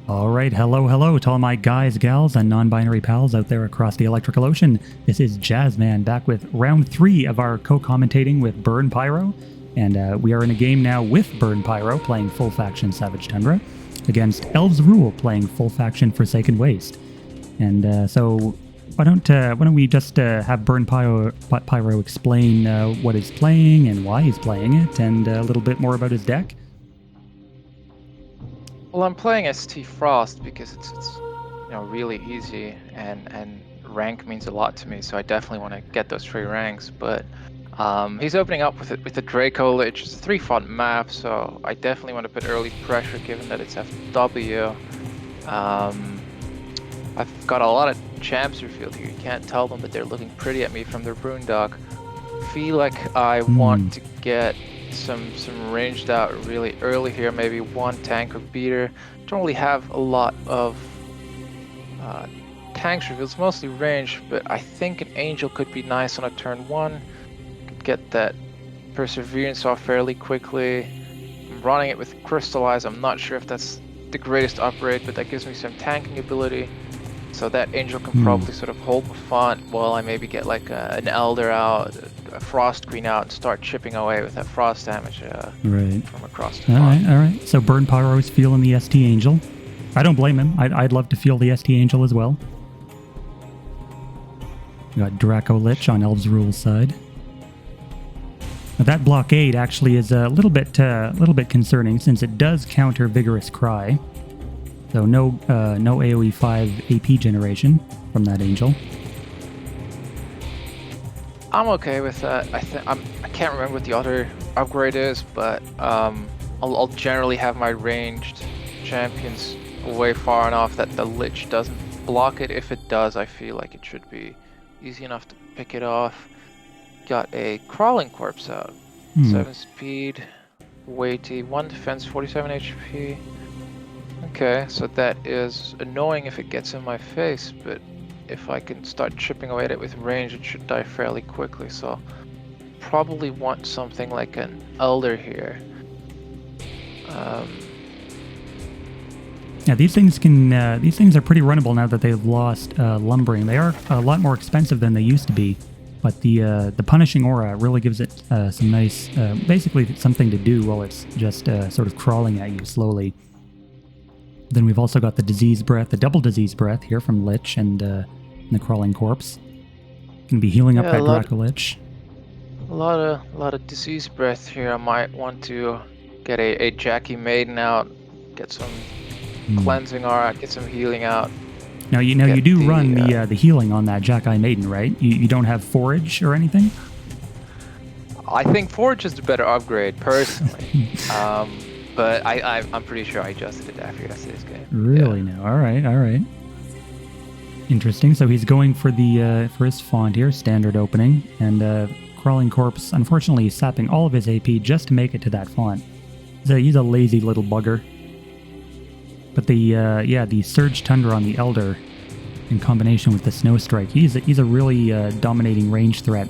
All right, hello to all my guys, gals, and non-binary pals out there across the electrical ocean. This is Jazzman back with round 3 of our co-commentating with BurnPyro, and we are in a game now with BurnPyro playing full faction Savage Tundra against Elvesrule playing full faction Forsaken Waste. And so why don't we just have BurnPyro explain what he's playing and why he's playing it, and a little bit more about his deck. Well, I'm playing ST Frost because it's really easy and rank means a lot to me, so I definitely want to get those 3 ranks. But he's opening up with the Draco Lich. It's a 3-font map, so I definitely want to put early pressure given that it's FW. I've got a lot of champs revealed here. You can't tell them, but they're looking pretty at me from their Boondock. Feel like I want to get some ranged out really early here, maybe 1 tank or beater. Don't really have a lot of tanks reveals, mostly range, but I think an angel could be nice on a turn 1. Could get that perseverance off fairly quickly. I'm running it with crystallize. I'm not sure if that's the greatest upgrade, but that gives me some tanking ability. So that angel can probably sort of hold the font while I maybe get like an elder out, a frost queen out, and start chipping away with that frost damage from across the font. All right. So BurnPyro is feeling the ST Angel. I don't blame him. I'd love to feel the ST Angel as well. We got Draco Lich on Elvesrule's side. Now that blockade actually is a little bit concerning since it does counter Vigorous Cry. So no AoE 5 AP generation from that angel. I'm okay with that. I can't remember what the other upgrade is, but I'll generally have my ranged champions away far enough that the Lich doesn't block it. If it does, I feel like it should be easy enough to pick it off. Got a Crawling Corpse out. 7 speed, weighty, 1 defense, 47 HP. Okay, so that is annoying if it gets in my face, but if I can start chipping away at it with range, it should die fairly quickly, so probably want something like an Elder here. Yeah, these things are pretty runnable now that they've lost lumbering. They are a lot more expensive than they used to be, but the punishing aura really gives it some nice, basically something to do while it's just sort of crawling at you slowly. Then we've also got the Disease Breath, the double Disease Breath here from Lich and the Crawling Corpse. Can be healing up that Draco Lich. A lot of Disease Breath here. I might want to get a Jackie Maiden out, get some cleansing aura, get some healing out. Now you do run the healing on that Jackie Maiden, right? You don't have Forage or anything? I think Forage is the better upgrade personally. But I'm pretty sure I adjusted it after yesterday's game. Really? Yeah. No. All right. Interesting. So he's going for the for his font here, standard opening, and Crawling Corpse, unfortunately, sapping all of his AP just to make it to that font. He's a lazy little bugger. But the Surge Tundra on the Elder, in combination with the Snow Strike, he's a really dominating range threat.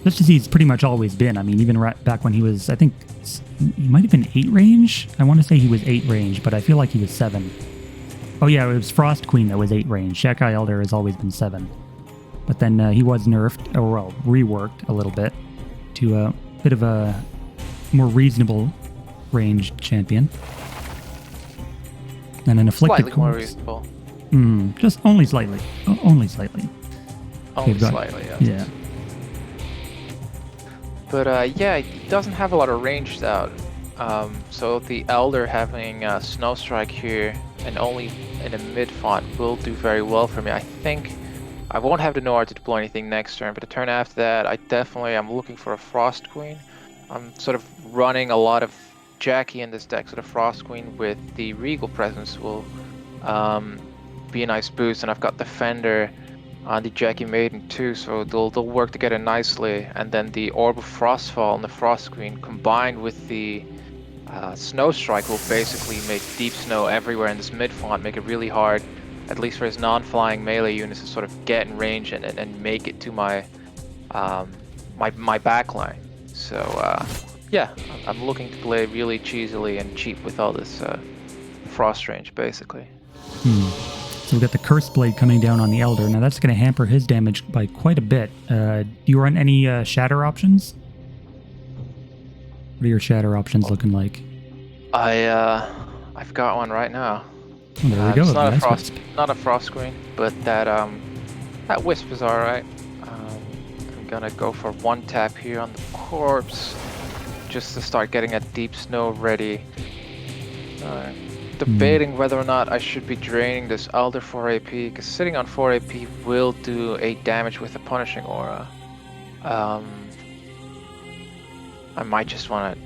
Just as he's pretty much always been. I mean, even back when he was, I think, he might have been 8 range. I want to say he was 8 range, but I feel like he was 7. Oh yeah, it was Frost Queen that was 8 range. Jackie Elder has always been 7. But then he was nerfed, or well, reworked a little bit to a bit of a more reasonable ranged champion. And an Afflicted Slightly more reasonable. Just only slightly. Only slightly. Only slightly, yeah. But yeah, it doesn't have a lot of range out. So the Elder having Snow Strike here and only in a mid font will do very well for me. I think I won't have the Noir to deploy anything next turn, but the turn after that, I'm looking for a Frost Queen. I'm sort of running a lot of Jackie in this deck, so the Frost Queen with the Regal Presence will be a nice boost, and I've got Defender on the Jackie Maiden too, so they'll work together nicely. And then the Orb of Frostfall and the Frost Queen combined with the Snow Strike will basically make Deep Snow everywhere in this mid font, make it really hard, at least for his non-flying melee units, to sort of get in range and make it to my my backline. So yeah, I'm looking to play really cheesily and cheap with all this frost range basically. So we've got the Curse Blade coming down on the Elder. Now that's going to hamper his damage by quite a bit. Do you run any Shatter options? What are your Shatter options looking like? I've got one right now. Oh, there we go. It's not a Nice frost, Wisp. not a frost screen, but that wisp is all right. I'm gonna go for one tap here on the corpse, just to start getting that deep snow ready. Debating whether or not I should be draining this Elder for AP, because sitting on 4 AP will do 8 damage with a punishing aura. I might just want to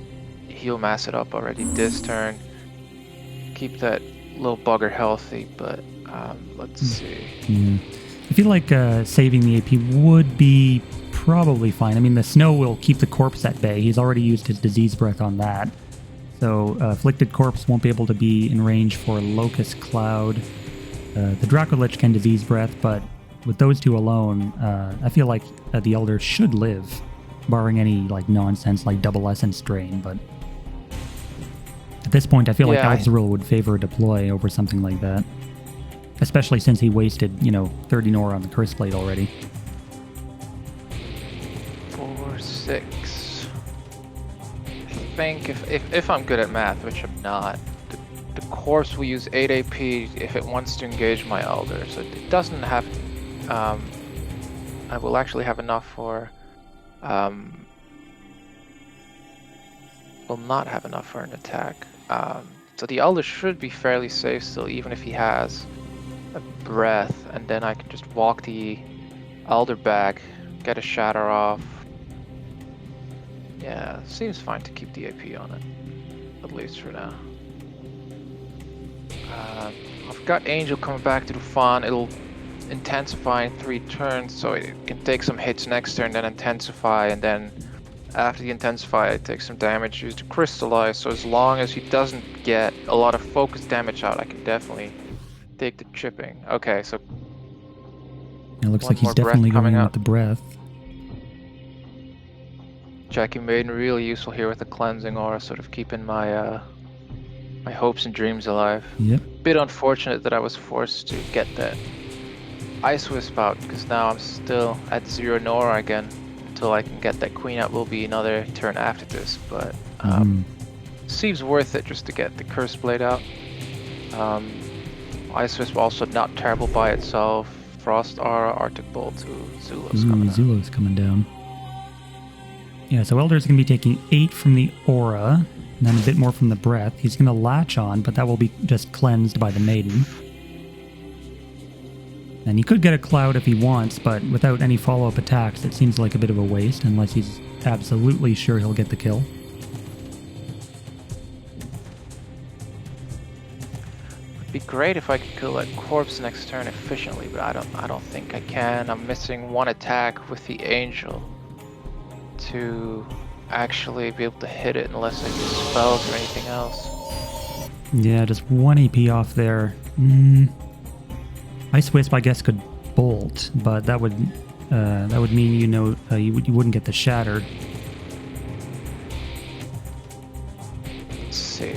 heal mass it up already this turn. Keep that little bugger healthy, but let's see. I feel like saving the AP would be probably fine. I mean, the snow will keep the corpse at bay. He's already used his disease breath on that. So Afflicted Corpse won't be able to be in range for Locust Cloud. The Dracolich can disease breath, but with those two alone, I feel like the Elder should live, barring any like nonsense like double Essence Drain. But at this point, I feel like Elvesrule would favor a deploy over something like that. Especially since he wasted, 30 Nora on the Curse Blade already. 4, 6. I think if I'm good at math, which I'm not, the corpse will use 8 AP if it wants to engage my Elder. So it doesn't have... I will actually have enough for... will not have enough for an attack. So the Elder should be fairly safe still, even if he has a breath, and then I can just walk the Elder back, get a Shatter off. Yeah, seems fine to keep the AP on it, at least for now. I've got Angel coming back to the Fawn. It'll intensify in 3 turns, so it can take some hits next turn, then intensify, and then after the intensify, it takes some damage used to crystallize. So as long as he doesn't get a lot of focus damage out, I can definitely take the chipping. Okay, so it looks like he's definitely going in with the breath. Jackie Maiden really useful here with the cleansing aura, sort of keeping my my hopes and dreams alive. Yep. Bit unfortunate that I was forced to get that Ice Wisp out, because now I'm still at 0 Nora again. Until I can get that Queen out will be another turn after this, but seems worth it just to get the Curse Blade out. Ice Wisp also not terrible by itself. Frost Aura, Arctic Bolt to Zulo's coming down. Zulo's coming down. Yeah, so Elder's going to be taking 8 from the Aura, and then a bit more from the Breath. He's going to latch on, but that will be just cleansed by the Maiden. And he could get a Cloud if he wants, but without any follow-up attacks, it seems like a bit of a waste, unless he's absolutely sure he'll get the kill. It'd be great if I could kill that corpse next turn efficiently, but I don't think I can. I'm missing 1 attack with the Angel to actually be able to hit it unless I use spells or anything else. Yeah, just 1 AP off there. Ice Wisp, I guess, could bolt, but that would mean you wouldn't get the Shattered. Let's see.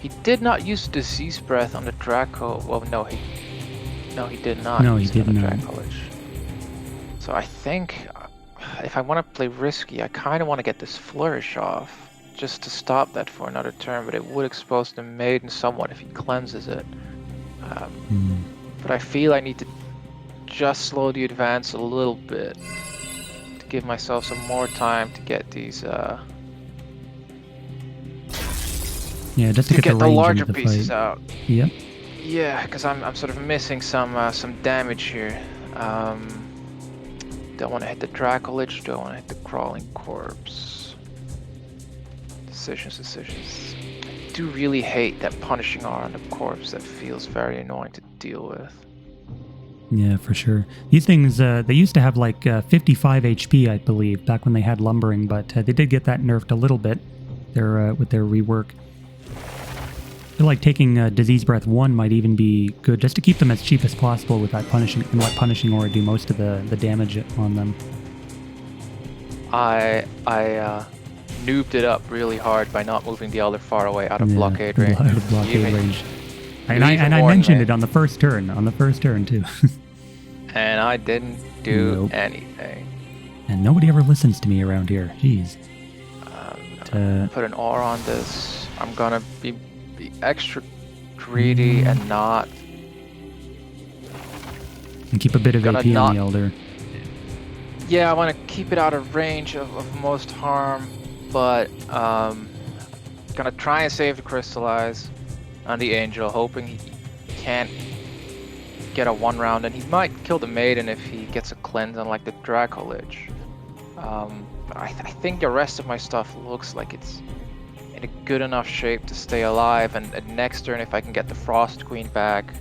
He did not use Disease Breath on the Draco. Well, no, he did not. No, he did not. Dracolich. So I think if I want to play risky, I kind of want to get this Flourish off just to stop that for another turn, but it would expose the Maiden somewhat if he cleanses it. But I feel I need to just slow the advance a little bit to give myself some more time to get these just to get the larger pieces out. Yep. Yeah, because I'm sort of missing some damage here. Don't want to hit the Dracolich, don't want to hit the Crawling Corpse. Decisions. I do really hate that punishing aura on the corpse. That feels very annoying to deal with. Yeah, for sure. These things, they used to have like 55 HP, I believe, back when they had Lumbering, but they did get that nerfed a little bit with their rework. I feel like taking Disease Breath 1 might even be good, just to keep them as cheap as possible with that punishing, and let punishing aura do most of the damage on them. I noobed it up really hard by not moving the Elder far away out of blockade range. Out of blockade range. And I mentioned it on the first turn. On the first turn too. And I didn't do anything. And nobody ever listens to me around here. Jeez. Put an ore on this. I'm gonna be extra greedy and not. And keep a bit of AP on the Elder. Yeah, I want to keep it out of range of most harm, but gonna try and save the Crystallize on the Angel, hoping he can't get a 1 round, and he might kill the Maiden if he gets a cleanse on like the Draco Lich. I think the rest of my stuff looks like it's in a good enough shape to stay alive, and next turn if I can get the Frost Queen back,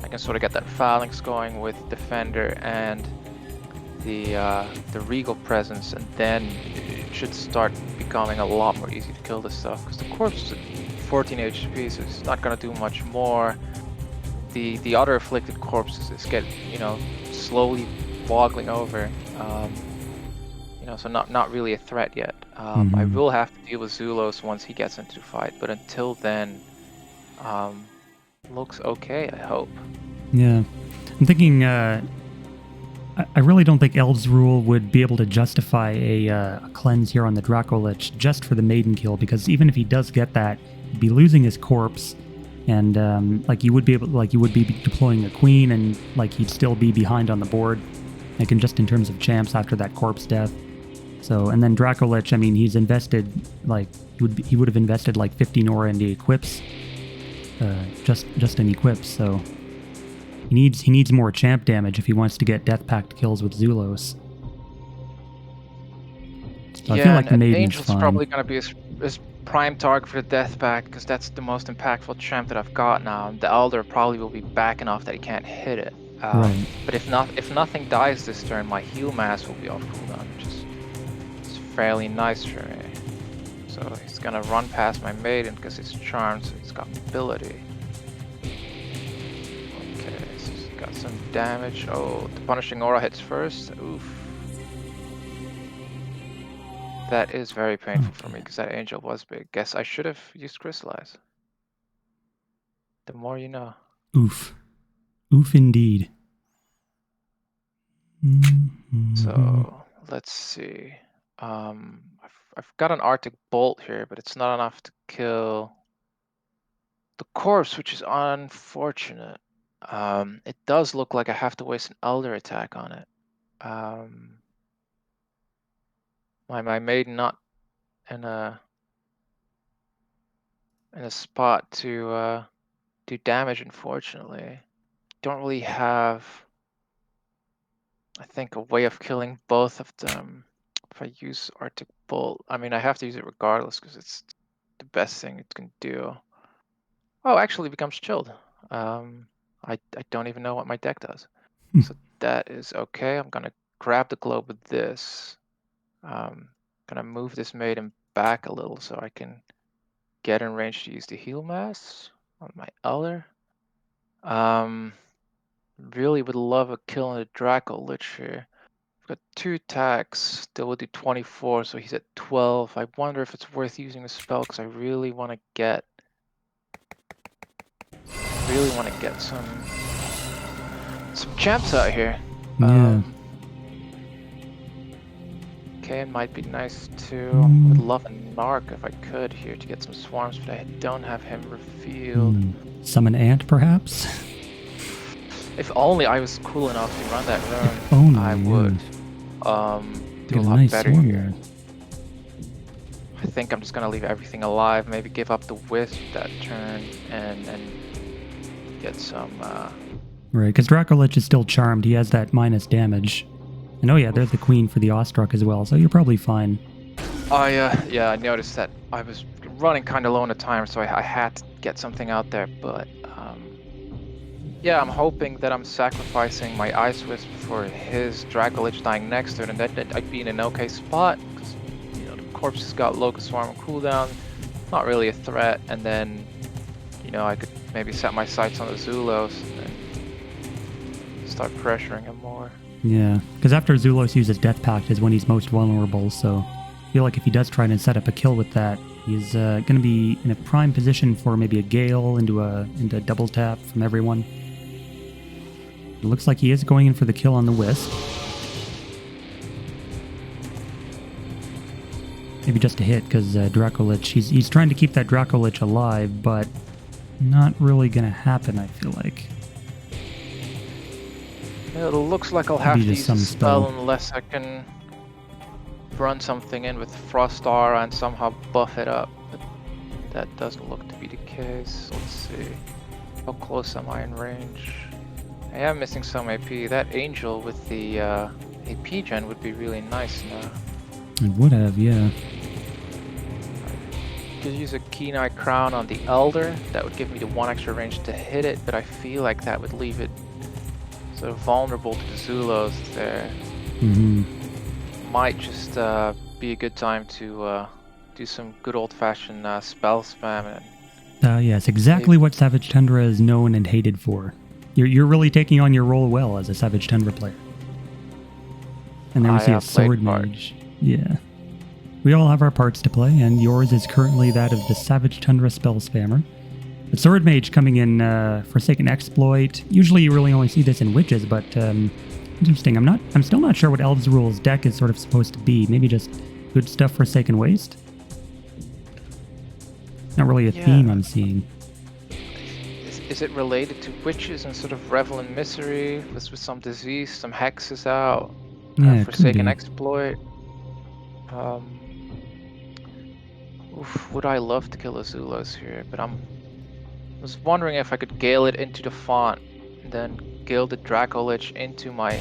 I can sort of get that Phalanx going with Defender and the Regal Presence, and then it should start becoming a lot more easy to kill this stuff, because the corpse is at 14 HP, so it's not gonna do much more. The other afflicted corpses is slowly boggling over, so not really a threat yet. I will have to deal with Zulos once he gets into the fight, but until then, looks okay, I hope. Yeah, I'm thinking. I really don't think Elvesrule would be able to justify a cleanse here on the Draco Lich just for the Maiden kill, because even if he does get that, he'd be losing his corpse, and you would be deploying a Queen, and he'd still be behind on the board, just in terms of champs after that corpse death. So, and then Draco Lich, I mean, he's invested he would have invested 15 aura into equips, just in equips. So. He needs more champ damage if he wants to get Death Pact kills with Zulos. So yeah, I feel like the Maiden's Angel's fine. Probably going to be his prime target for the Death Pact, because that's the most impactful champ that I've got now. The Elder probably will be back enough that he can't hit it. Right. But if nothing dies this turn, my heal mass will be off cooldown, which is fairly nice for me. So he's going to run past my Maiden because it's charmed, so he's got mobility. Got some damage. Oh, the Punishing Aura hits first. Oof. That is very painful for me because that Angel was big. Guess I should have used Crystallize. The more you know. Oof. Oof indeed. So, let's see. I've got an Arctic Bolt here, but it's not enough to kill the corpse, which is unfortunate. It does look like I have to waste an Elder attack on it. My Maiden not in a spot to do damage, unfortunately. Don't really have, I think, a way of killing both of them if I use Arctic Bolt. I mean, I have to use it regardless because it's the best thing it can do. Oh, actually, it becomes chilled. I don't even know what my deck does. So that is okay. I'm gonna grab the globe with this. Gonna move this Maiden back a little so I can get in range to use the heal mass on my Elder. Really would love a kill on the Draco Lich here. I've got 2 attacks that will do 24, so he's at 12. I wonder if it's worth using a spell because I really want to get some champs out here. Yeah. Okay, it might be nice too. Would love a Narc if I could here to get some swarms, but I don't have him revealed. Summon Ant, perhaps? If only I was cool enough to run that rune, only, I would do a lot nice better swarm here. there. I think I'm just gonna leave everything alive, maybe give up the Wisp that turn and get some Right, because Draco Lich is still charmed. He has that minus damage. And oh yeah, there's the Queen for the Awestruck as well, so you're probably fine. Oh yeah, I noticed that I was running kind of low on the time, so I had to get something out there, but yeah, I'm hoping that I'm sacrificing my Ice Wisp for his Draco Lich dying next turn, and that I'd be in an okay spot, because the corpse has got Locust Swarm and cooldown, not really a threat, and then I could maybe set my sights on the Zulos and start pressuring him more. Yeah, because after Zulos uses Death Pact is when he's most vulnerable, so I feel like if he does try and set up a kill with that, He's going to be in a prime position for maybe a Gale into a double tap from everyone. It looks like he is going in for the kill on the Wisp. Maybe just a hit, because Dracolich, he's trying to keep that Dracolich alive, but not really going to happen, I feel like. It looks like I'll have Maybe to just use a some spell spell. unless I can run something in with Frost Aura and somehow buff it up. But that doesn't look to be the case. Let's see. How close am I in range? I am missing some AP. That Angel with the AP gen would be really nice now. It would have, yeah. Could use a Keen Eye Crown on the Elder. That would give me the 1 extra range to hit it, but I feel like that would leave it sort of vulnerable to the Zulos there. Might just be a good time to do some good old-fashioned spell spam. Yes, exactly what Savage Tundra is known and hated for. You're really taking on your role well as a Savage Tundra player. And then we see a Sword Mage. Yeah. We all have our parts to play, and yours is currently that of the Savage Tundra spell spammer. The Sword Mage coming in Forsaken Exploit. Usually you really only see this in Witches, but interesting. I'm still not sure what Elvesrule's deck is sort of supposed to be. Maybe just good stuff Forsaken Waste? Not really a theme I'm seeing. Is it related to Witches and sort of Revel in Misery with some disease, some hexes out? Yeah, Forsaken Exploit. Would I love to kill a Zulos here, but I was wondering if I could Gale it into the font, and then Gale the Dracolich into my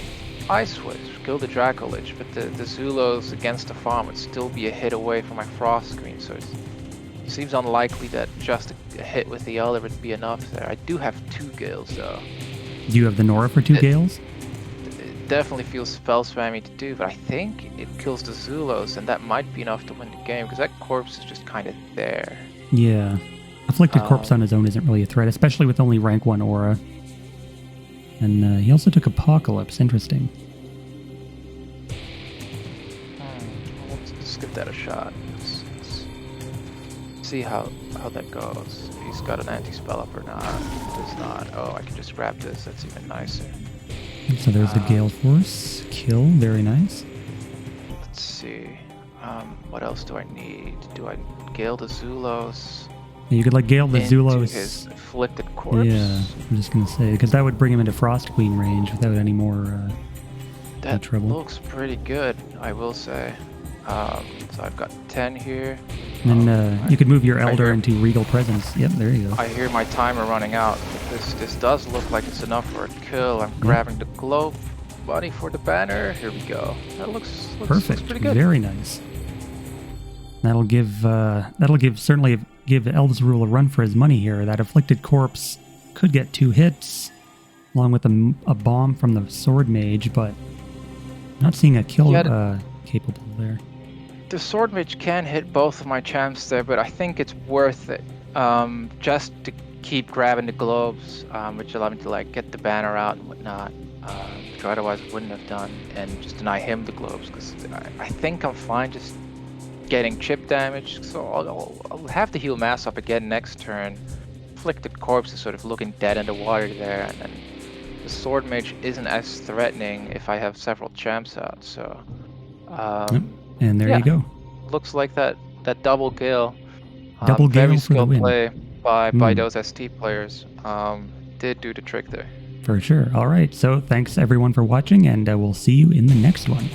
Ice Wisp, kill the Dracolich, but the Zulos against the font would still be a hit away from my Frost Screen, so it seems unlikely that just a hit with the Elder would be enough there. I do have 2 Gales though. Do you have the Nora for 2 Gales? It definitely feels spell spammy to do, but I think it kills the Zulos, and that might be enough to win the game, because that corpse is just kind of there. Yeah. Afflicted Corpse on his own isn't really a threat, especially with only rank 1 aura. And he also took Apocalypse. Interesting. Let's give that a shot. Let's see how that goes. If he's got an anti-spell up or not. Does not. Oh, I can just grab this. That's even nicer. So there's the Gale Force. Kill. Very nice. Let's see. What else do I need? Do I Gale the Zulos? You could Gale the Zulos. His Afflicted Corpse. Yeah, I'm just gonna say, because that would bring him into Frost Queen range without any more trouble. That looks pretty good, I will say. So I've got 10 here. And then you could move your Elder into Regal Presence. Yep, there you go. I hear my timer running out. This does look like it's enough for a kill. I'm grabbing the globe buddy for the banner. Here we go. That looks perfect. Looks pretty good. Very nice. That'll certainly give Elvesrule a run for his money here. That Afflicted Corpse could get 2 hits, along with a bomb from the Sword Mage, but not seeing a kill capable there. The Sword Mage can hit both of my champs there, but I think it's worth it just to keep grabbing the globes, which allow me to get the banner out and whatnot, which I otherwise wouldn't have done, and just deny him the globes, because I think I'm fine just getting chip damage, so I'll have to heal mass up again next turn. Afflicted Corpse is sort of looking dead in the water there, and then the Sword Mage isn't as threatening if I have several champs out, so... and there you go. Looks like that double Gale. Double Gale very for the skilled win. play by those ST players. Did do the trick there. For sure. All right, so thanks everyone for watching, and we'll see you in the next one.